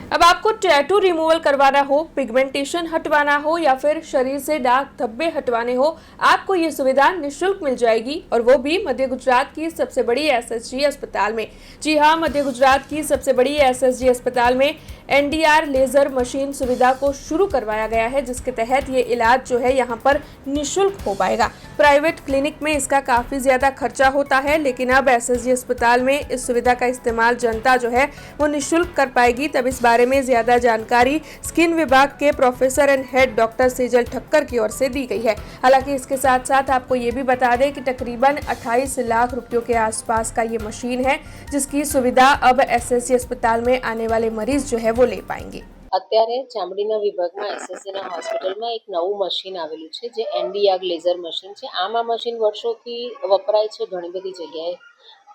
अब आपको tattoo removal करवाना हो, पिगमेंटेशन हटवाना हो या फिर शरीर से दाग धब्बे हटवाने हो, आपको ये सुविधा निःशुल्क मिल जाएगी और वो भी मध्य गुजरात की सबसे बड़ी एसएसजी अस्पताल में। जी हाँ, मध्य गुजरात की सबसे बड़ी एसएसजी अस्पताल में एनडीआर लेजर मशीन सुविधा को शुरू करवाया गया है, जिसके तहत ये इलाज जो है यहाँ पर निःशुल्क हो पाएगा। प्राइवेट क्लिनिक में इसका काफ़ी ज़्यादा खर्चा होता है, लेकिन अब एसएसजी अस्पताल में इस सुविधा का इस्तेमाल जनता जो है वो निःशुल्क कर पाएगी। तब इस बारे में ज़्यादा जानकारी स्किन विभाग के professor and head doctor Sejal Thakkar की ओर से दी गई है। हालांकि इसके साथ साथ आपको ये भी बता दें कि तकरीबन 28 लाख रुपयों के आसपास का ये मशीन है, जिसकी सुविधा अब एसएसजी अस्पताल में आने वाले मरीज जो है वो ले पाएंगे। અત્યારે ચામડીના વિભાગમાં એસએસસીના હોસ્પિટલમાં એક નવું મશીન આવેલું છે જે એનડીઆર લેઝર મશીન છે. આ મશીન વર્ષોથી વપરાય છે ઘણી બધી જગ્યાએ,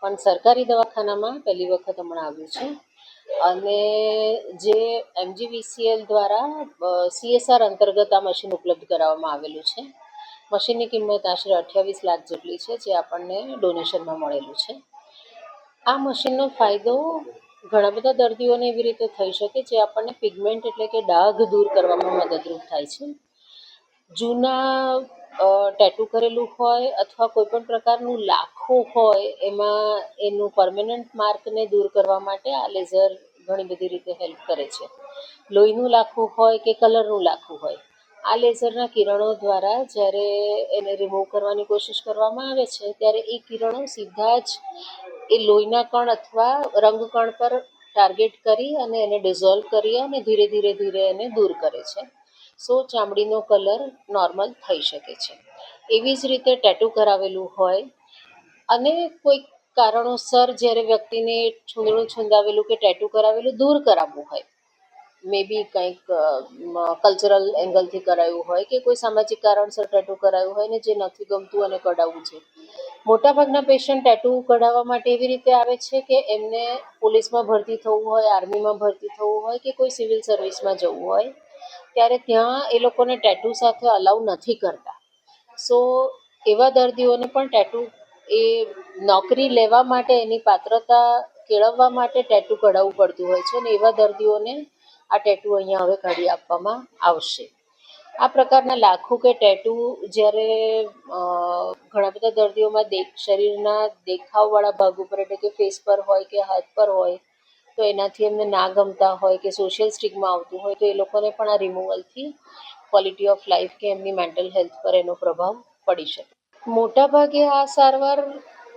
પણ સરકારી દવાખાનામાં પહેલી વખત હમણાં આવ્યું છે. અને જે એમજીવીસીએલ દ્વારા સીએસઆર અંતર્ગત આ મશીન ઉપલબ્ધ કરાવવામાં આવેલું છે. મશીનની કિંમત આશરે 28 લાખ જેટલી છે, જે આપણને ડોનેશનમાં મળેલું છે. આ મશીનનો ફાયદો ઘણા બધા દર્દીઓને એવી રીતે થઈ શકે જે આપણને પિગમેન્ટ એટલે કે ડાઘ દૂર કરવામાં મદદરૂપ થાય છે. જૂના ટેટુ કરેલું હોય અથવા કોઈ પણ પ્રકારનું લાખો હોય એમાં એનું પરમેનન્ટ માર્કને દૂર કરવા માટે આ લેઝર ઘણી બધી રીતે હેલ્પ કરે છે. લોહીનું લાખું હોય કે કલરનું લાખું હોય, આ લેઝરના કિરણો દ્વારા જ્યારે એને રિમૂવ કરવાની કોશિશ કરવામાં આવે છે ત્યારે એ કિરણો સીધા જ એ લોહીના કણ અથવા રંગકણ પર ટાર્ગેટ કરી અને એને ડિઝોલ્વ કરી અને ધીરે ધીરે એને દૂર કરે છે. સો ચામડીનો કલર નોર્મલ થઈ શકે છે. એવી જ રીતે ટેટુ કરાવેલું હોય અને કોઈ કારણોસર જ્યારે વ્યક્તિને છૂંદણું છૂંદાવેલું કે ટેટુ કરાવેલું દૂર કરાવવું હોય, મે બી કંઈક કલ્ચરલ એંગલથી કરાયું હોય કે કોઈ સામાજિક કારણસર ટેટુ કરાયું હોય ને જે નથી ગમતું અને કઢાવવું છે. મોટાભાગના પેશન્ટ ટેટુ કઢાવવા માટે એવી રીતે આવે છે કે એમને પોલીસમાં ભરતી થવું હોય, આર્મીમાં ભરતી થવું હોય કે કોઈ સિવિલ સર્વિસમાં જવું હોય, ત્યારે ત્યાં એ લોકોને ટેટુ સાથે અલાઉ નથી કરતા. સો એવા દર્દીઓને પણ ટેટુ એ નોકરી લેવા માટે એની પાત્રતા કેળવવા માટે ટેટુ કઢાવવું પડતું હોય છે, અને એવા દર્દીઓને આ ટેટુ અહીંયા હવે કાઢી આપવામાં આવશે. આ પ્રકારના લાખો કે ટેટુ જ્યારે ઘણા બધા દર્દીઓમાં શરીરના દેખાવવાળા ભાગ ઉપર એટલે કે ફેસ પર હોય કે હાથ પર હોય, તો એનાથી એમને ના ગમતા હોય કે સોશિયલ સ્ટિગ્મા આવતું હોય, તો એ લોકોને પણ આ રિમૂવલથી ક્વોલિટી ઓફ લાઈફ કે એમની મેન્ટલ હેલ્થ પર એનો પ્રભાવ પડી શકે. મોટાભાગે આ સારવાર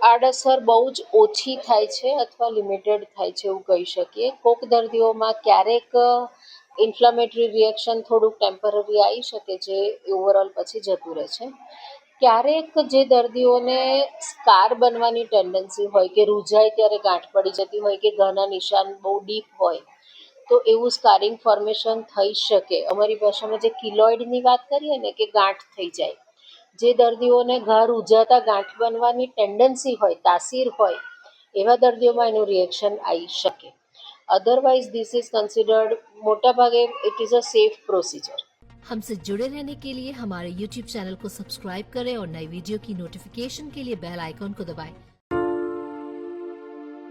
આડઅસર બહુ જ ઓછી થાય છે અથવા લિમિટેડ થાય છે એવું કહી શકીએ. કોક દર્દીઓમાં ક્યારેક ઇન્ફ્લામેટરી રિએક્શન થોડુંક ટેમ્પરરી આવી શકે, જે ઓવરઓલ પછી જતું રહે છે. ક્યારેક જે દર્દીઓને સ્કાર બનવાની ટેન્ડન્સી હોય કે રૂઝાય ત્યારે ગાંઠ પડી જતી હોય કે ઘાના નિશાન બહુ ડીપ હોય, તો એવું સ્કારિંગ ફોર્મેશન થઈ શકે. અમારી ભાષામાં જે કિલોઇડની વાત કરીએ ને કે ગાંઠ થઈ જાય, જે દર્દીઓને ઘા રૂઝાતા ગાંઠ બનવાની ટેન્ડન્સી હોય, તાસીર હોય, એવા દર્દીઓમાં એનું રિએક્શન આવી શકે. अदरवाइज दिस इज कंसिडर्ड मोटा भागे it is a safe procedure. हमसे जुड़े रहने के लिए हमारे YouTube चैनल को सब्सक्राइब करें और नई वीडियो की नोटिफिकेशन के लिए बेल आइकॉन को दबाएं।